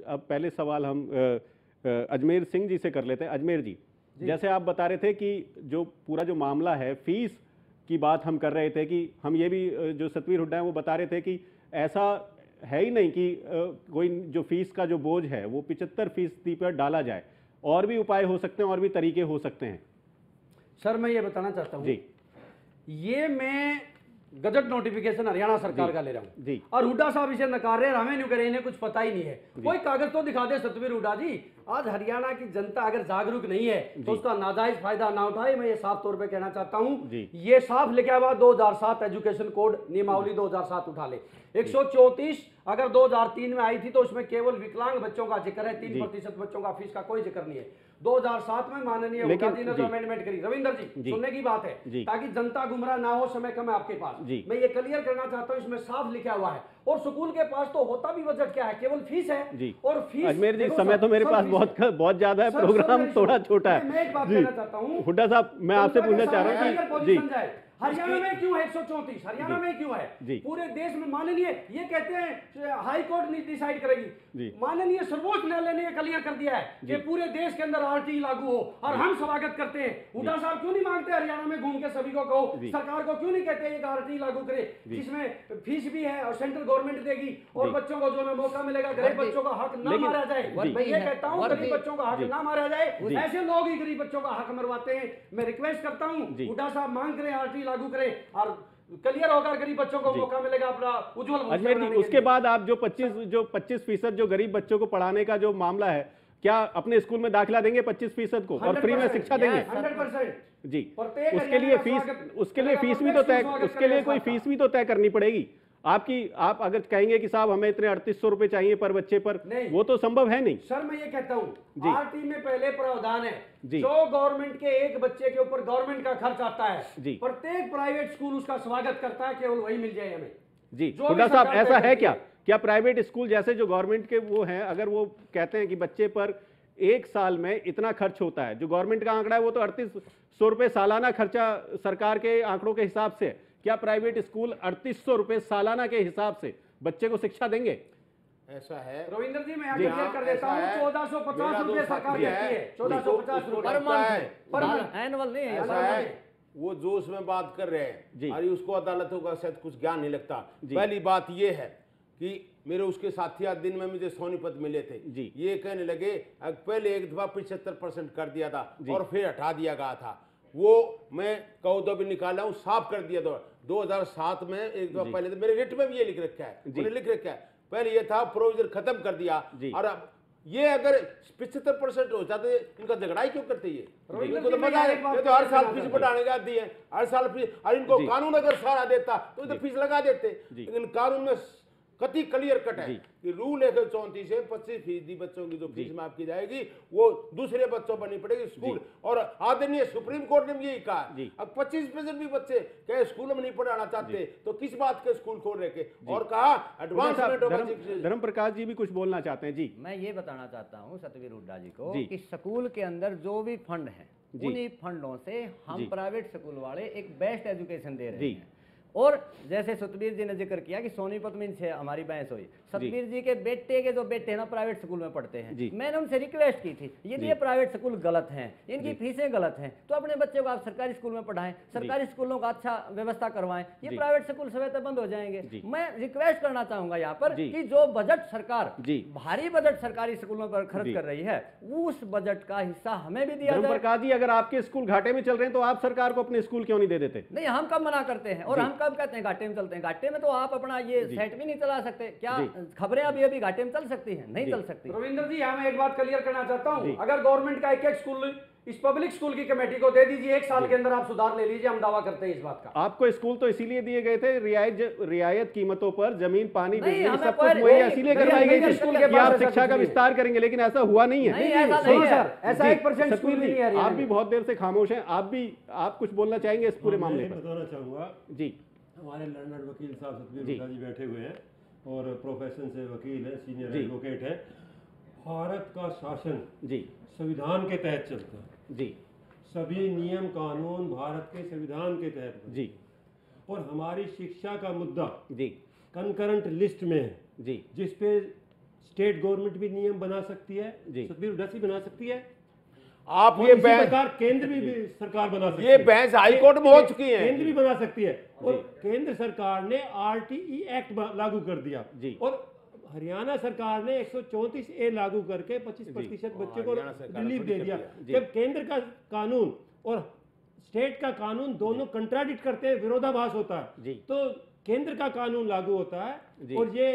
अब पहले सवाल हम अजमेर सिंह जी से कर लेते हैं। अजमेर जी, जैसे आप बता रहे थे कि जो पूरा जो मामला है फीस की बात हम कर रहे थे कि हम ये भी जो सतवीर हुड्डा है वो बता रहे थे कि ऐसा है ही नहीं कि कोई जो फीस का जो बोझ है वो 75% पर डाला जाए, और भी उपाय हो सकते हैं और भी तरीके हो सकते हैं। सर मैं ये बताना चाहता हूँ जी, ये मैं गजट नोटिफिकेशन हरियाणा सरकार का ले रहा हूँ जी, और हुड्डा साहब इसे नकार रहे हैं, हमें नहीं करे, इन्हें कुछ पता ही नहीं है। कोई कागज तो दिखा दे सतवीर हुड्डा जी। आज हरियाणा की जनता अगर जागरूक नहीं है तो उसका नाजायज फायदा ना उठाए, मैं ये साफ तौर पे कहना चाहता हूँ। ये साफ लिखा हुआ 2007 एजुकेशन कोड नियमावली 2007 उठा ले। 134 अगर 2003 में आई थी तो उसमें केवल विकलांग बच्चों का जिक्र है, 3% बच्चों का फीस का कोई जिक्र नहीं है। 2007 में माननीय हुड्डा जी ने जो अमेंडमेंट करी, रविंदर जी सुनने की बात है ताकि जनता गुमराह ना हो, समय कम है आपके पास, मैं ये क्लियर करना चाहता हूँ, इसमें साफ लिखा हुआ है। और स्कूल के पास तो होता भी बजट क्या है, केवल फीस है। और फीस अजमेर जी समय तो मेरे पास बहुत ज्यादा है, प्रोग्राम थोड़ा छोटा है। मैं एक बात कहना चाहता हूँ हुड्डा साहब, मैं आपसे पूछना चाह रहा हूँ कि जी हरियाणा में क्यों है 134, हरियाणा में क्यों है? पूरे देश में माननीय ये कहते हैं हाई कोर्ट नहीं डिसाइड करेगी, माननीय सर्वोच्च न्यायालय ने क्लियर कर दिया है कि पूरे देश के अंदर आरटी लागू हो, और हम स्वागत करते हैं। हुड्डा साहब क्यों नहीं मांगते हरियाणा में घूम के सभी को कहो, सरकार को क्यों नहीं कहते एक आरटी लागू करे जिसमें फीस भी है और सेंट्रल गवर्नमेंट देगी और बच्चों को जो मौका मिलेगा, गरीब बच्चों का हक ना मारा जाए। मैं ये कहता हूँ गरीब बच्चों का हक ना मारा जाए, ऐसे लोग ही गरीब बच्चों का हक मरवाते हैं। मैं रिक्वेस्ट करता हूँ हुड्डा साहब मांग करें आरटी लागू करें और क्लियर होकर गरीब बच्चों को मौका मिलेगा अपना उज्जवल भविष्य। अजमेर जी, उसके बाद आप जो 25% जो गरीब बच्चों को पढ़ाने का जो मामला है, क्या अपने स्कूल में दाखिला देंगे 25% को और फ्री में शिक्षा देंगे? 100% जी। उसके लिए फीस भी तो तय, उसके लिए कोई फीस भी तो तय करनी पड़ेगी आप अगर कहेंगे कि साहब हमें इतने 3800 रुपए चाहिए पर बच्चे पर, वो तो संभव है नहीं। सर मैं ये कहता हूँ आरटी में पहले प्रावधान है जो गवर्नमेंट के एक बच्चे के ऊपर गवर्नमेंट का खर्च आता है, प्रत्येक प्राइवेट स्कूल उसका स्वागत करता है, केवल वही मिल जाए हमें। जी हुड्डा साहब, ऐसा है क्या प्राइवेट स्कूल जैसे जो गवर्नमेंट के वो हैं, अगर वो कहते हैं कि बच्चे पर एक साल में इतना खर्च होता है, जो गवर्नमेंट का आंकड़ा है वो तो 3800 रुपए सालाना खर्चा सरकार के आंकड़ों के हिसाब से, क्या प्राइवेट स्कूल 3800 रुपए सालाना के हिसाब से बच्चे को शिक्षा देंगे? ऐसा है रविंद्र जी, मैं क्लियर कर देता हूँ, 1450 रुपए सरकार देती है, 1450 रुपए पर मंथ, एनुअल नहीं है। ऐसा है वो जो उसमें बात कर रहे हैं अरे उसको अदालतों का शायद कुछ ज्ञान नहीं लगता। पहली बात ये है कि मेरे उसके साथी आज दिन में मुझे सोनीपत मिले थे, ये कहने लगे पहले एक दफा 75% कर दिया था और फिर हटा दिया गया था, वो मैं कौदो भी निकाला हूँ, साफ कर दिया। 2007 में एक दफा पहले, मेरे रिट में भी ये लिख रखा है, लिख रखा है, पहले ये था प्रोविजन खत्म कर दिया, और अब ये अगर 75% हो जाते इनका झगड़ा ही क्यों करते? ये इनको तो मजा है, ये तो हर साल फीस बढ़ाने का दी है, हर साल फीस, और इनको कानून अगर सारा देता तो इधर फीस लगा देते, लेकिन कानून में कति क्लियर कट है कि रूल 134 से 25% बच्चों की जो फीस माफ की जाएगी वो दूसरे बच्चों पर नहीं पड़ेगी स्कूल। और आदरणीय सुप्रीम कोर्ट ने भी यही कहा, अब 25% भी बच्चे कहे स्कूल में नहीं पढ़ाना चाहते तो किस बात के स्कूल खोल रखे, और कहा एडवांसमेंट। धर्म प्रकाश जी भी कुछ बोलना चाहते हैं। जी मैं ये बताना चाहता हूँ सतवीर हुड्डा जी को कि स्कूल के अंदर जो भी फंड है उन्हीं फंडों से हम प्राइवेट स्कूल वाले एक बेस्ट एजुकेशन दे रहे हैं। और जैसे सतवीर जी ने जिक्र किया कि सोनीपत में से हमारी बहस हुई, सतवीर जी के बेटे के जो बेटे ना प्राइवेट स्कूल में पढ़ते हैं, मैंने उनसे रिक्वेस्ट की थी यदि ये प्राइवेट स्कूल गलत हैं, इनकी फीसें गलत हैं, तो अपने बच्चों को आप सरकारी स्कूल में पढ़ाएं, सरकारी स्कूलों का अच्छा व्यवस्था करवाएं, ये प्राइवेट स्कूल सवेरे बंद हो जाएंगे। मैं रिक्वेस्ट करना चाहूंगा यहाँ पर कि जो बजट सरकार भारी बजट सरकारी स्कूलों पर खर्च कर रही है उस बजट का हिस्सा हमें भी दिया जाए। प्रकाश जी, अगर आपके स्कूल घाटे में चल रहे हैं तो आप सरकार को अपने स्कूल क्यों नहीं दे देते? नहीं, हम कब मना करते हैं और हम कब कहते हैं घाटे में चलते हैं? घाटे में तो आप अपना ये सेट भी नहीं चला सकते, क्या खबरें अभी घाटे में चल सकती हैं? नहीं चल सकती। रविंद्र जी, मैं एक बात क्लियर करना चाहता हूं, अगर गवर्नमेंट का एक स्कूल इस पब्लिक स्कूल की कमेटी को दे दीजिए, एक साल के अंदर आप सुधार ले लीजिए, हम दावा करते हैं इस बात का। आपको स्कूल तो इसीलिए दिए गए थे रियायत कीमतों पर, जमीन पानी बिजली सब कुछ मुहैया इसीलिए करवाई गई थी कि आप शिक्षा का विस्तार करेंगे, लेकिन ऐसा हुआ नहीं है। ऐसा 1% स्कूल नहीं है। आप भी बहुत देर से खामोश हैं, आप कुछ बोलना चाहेंगे इस पूरे मामले पर? बताना चाहूंगा जी, हमारे लर्नर वकील साहब सतवीर हुड्डा जी बैठे हुए हैं और प्रोफेशन से वकील हैं, सीनियर एडवोकेट हैं। भारत का शासन संविधान के तहत चलता है जी, सभी नियम कानून भारत के संविधान के तहत जी, और हमारी शिक्षा का मुद्दा जी कंकरेंट लिस्ट में है जी, जिस पे स्टेट गवर्नमेंट भी नियम बना सकती है, सतबीर हुड्डा से बना सकती है, आप ये सरकार केंद्र भी सरकार बना सकती है। ये बहस हाईकोर्ट में हो चुकी है, केंद्र भी बना सकती है। और केंद्र सरकार ने RTE एक्ट लागू कर दिया और हरियाणा सरकार ने 134A लागू करके 25% बच्चों को रिलीफ दे दिया। जब केंद्र का कानून और स्टेट का कानून दोनों कंट्राडिक्ट करते हैं, विरोधाभास होता है, तो केंद्र का कानून लागू होता है। और ये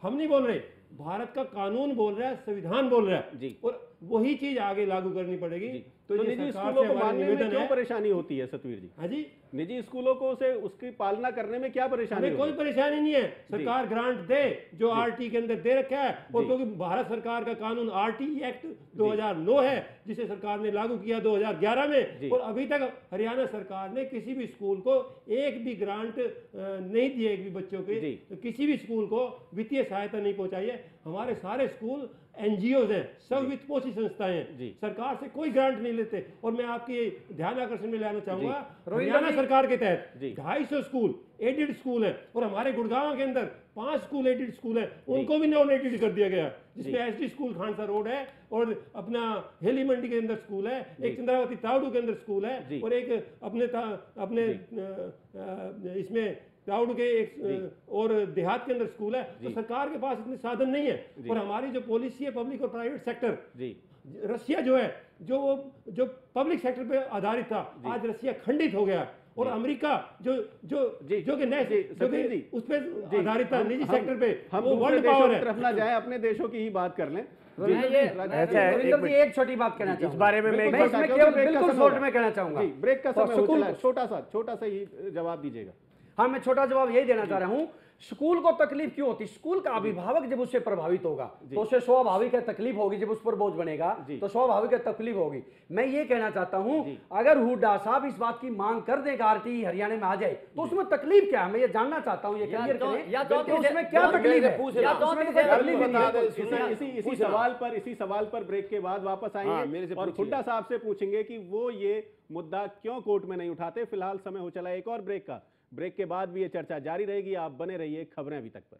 हम नहीं बोल रहे, भारत का कानून बोल रहा है, संविधान बोल रहा है, और वही चीज आगे लागू करनी पड़ेगी। तो निजी स्कूलों को मानने में क्यों परेशानी होती है सतवीर जी? हाँ जी, निजी स्कूलों को से उसकी पालना करने में क्या परेशानी? कोई परेशानी नहीं है, सरकार ग्रांट दे जो RT के अंदर दे रखा है। और क्योंकि भारत सरकार का कानून RTE एक्ट 2009 है, जिसे सरकार ने लागू किया 2011 में, और अभी तक हरियाणा सरकार ने किसी भी स्कूल को एक भी ग्रांट नहीं दिए, एक भी बच्चों के किसी भी स्कूल को वित्तीय सहायता नहीं पहुंचाई है। हमारे सारे स्कूल NGOs हैं, सब वित्त पोषी संस्थाएं हैं, सरकार से कोई ग्रांट नहीं लेते। और मैं आपकी ध्यान आकर्षण में लाना चाहूंगा, हरियाणा सरकार के तहत 250 स्कूल एडेड स्कूल है, और हमारे गुड़गांव के अंदर 5 स्कूल एडेड स्कूल है, उनको भी नॉन एडेड कर दिया गया, जिसमें SD स्कूल खानसा रोड है, और अपना हेली मंडी के अंदर स्कूल है, एक चंद्रावती तावड़ू के अंदर स्कूल है, और एक अपने इसमें तावड़ू के एक और देहात के अंदर स्कूल है। तो सरकार के पास इतने साधन नहीं है। और हमारी जो पॉलिसी है पब्लिक और प्राइवेट सेक्टर, रसिया जो है जो पब्लिक सेक्टर पे आधारित था, आज रसिया खंडित हो गया। और अमेरिका जो कि उस पर आधारित था निजी सेक्टर पे, वो वर्ल्ड पावर है। तरफ ना जाए, अपने देशों की ही बात कर लें। एक छोटी बात कहना चाहूंगा इस बारे में मैं बिल्कुल शॉर्ट में कहना चाहूंगा। ब्रेक का समय हो चला है, छोटा सा ही जवाब दीजिएगा। हाँ, मैं छोटा जवाब यही देना चाह रहा हूं, स्कूल को तकलीफ क्यों होती? स्कूल का अभिभावक जब उससे प्रभावित होगा तो उसे स्वाभाविक है तकलीफ होगी, जब उस पर बोझ बनेगा तो स्वाभाविक है तकलीफ होगी। मैं ये कहना चाहता हूं, अगर हुड्डा साहब इस बात की मांग कर देगा RTE हरियाणा में आ जाए, तो उसमें तकलीफ क्या है? मैं ये जानना चाहता हूं, ये क्लियर करें, या तो उसमें क्या तकलीफ है? इसी सवाल पर ब्रेक के बाद वापस आएंगे और हुड्डा साहब से पूछेंगे कि वो ये मुद्दा क्यों कोर्ट में नहीं उठाते। फिलहाल समय हो चला एक और ब्रेक का। ब्रेक के बाद भी ये चर्चा जारी रहेगी। आप बने रहिए खबरें अभी तक पर।